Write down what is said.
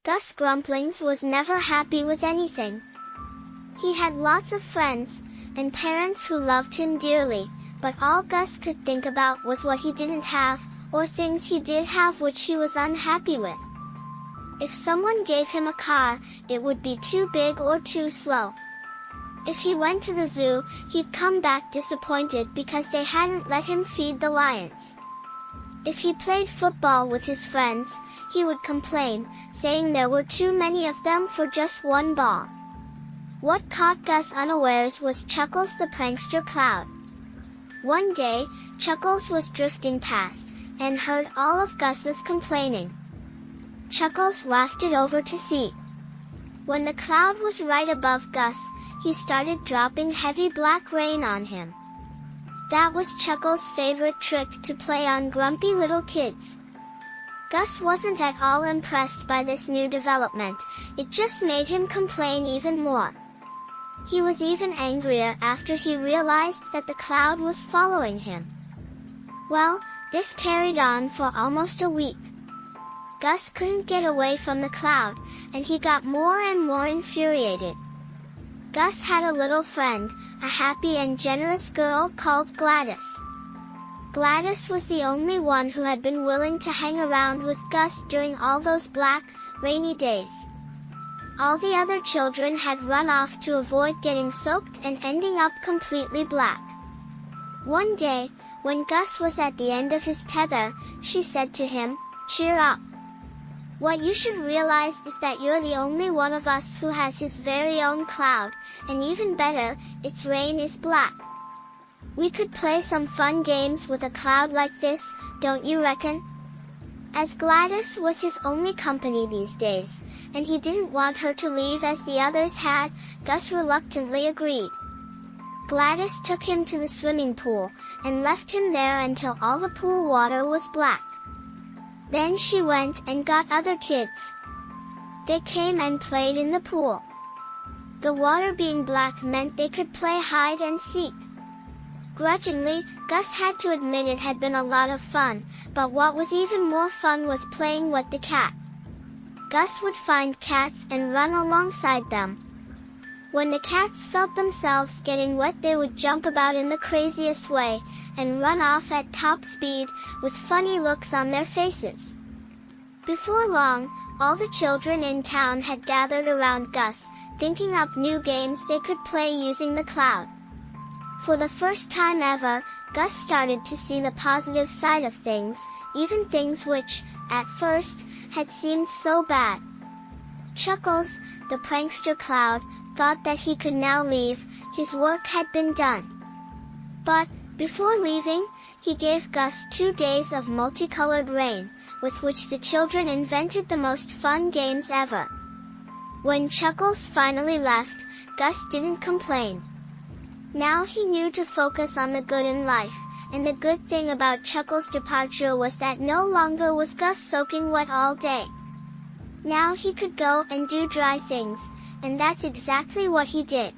Gus Grumplings was never happy with anything. He had lots of friends, and parents who loved him dearly, but all Gus could think about was what he didn't have, or things he did have which he was unhappy with. If someone gave him a car, it would be too big or too slow. If he went to the zoo, he'd come back disappointed because they hadn't let him feed the lions. If he played football with his friends, he would complain, saying there were too many of them for just one ball. What caught Gus unawares was Chuckles the prankster cloud. One day, Chuckles was drifting past, and heard all of Gus's complaining. Chuckles wafted over to see. When the cloud was right above Gus, he started dropping heavy black rain on him. That was Chuckles' favorite trick to play on grumpy little kids. Gus wasn't at all impressed by this new development, it just made him complain even more. He was even angrier after he realized that the cloud was following him. Well, this carried on for almost a week. Gus couldn't get away from the cloud, and he got more and more infuriated. Gus had a little friend, a happy and generous girl called Gladys. Gladys was the only one who had been willing to hang around with Gus during all those black, rainy days. All the other children had run off to avoid getting soaked and ending up completely black. One day, when Gus was at the end of his tether, she said to him, "Cheer up. What you should realize is that you're the only one of us who has his very own cloud, and even better, its rain is black. We could play some fun games with a cloud like this, don't you reckon?" As Gladys was his only company these days, and he didn't want her to leave as the others had, Gus reluctantly agreed. Gladys took him to the swimming pool, and left him there until all the pool water was black. Then she went and got other kids. They came and played in the pool. The water being black meant they could play hide and seek. Grudgingly, Gus had to admit it had been a lot of fun, but what was even more fun was playing with the cat. Gus would find cats and run alongside them. When the cats felt themselves getting wet, they would jump about in the craziest way, and run off at top speed, with funny looks on their faces. Before long, all the children in town had gathered around Gus, thinking up new games they could play using the cloud. For the first time ever, Gus started to see the positive side of things, even things which, at first, had seemed so bad. Chuckles, the prankster cloud, thought that he could now leave, his work had been done. But, before leaving, he gave Gus 2 days of multicolored rain, with which the children invented the most fun games ever. When Chuckles finally left, Gus didn't complain. Now he knew to focus on the good in life, and the good thing about Chuckles' departure was that no longer was Gus soaking wet all day. Now he could go and do dry things, and that's exactly what he did.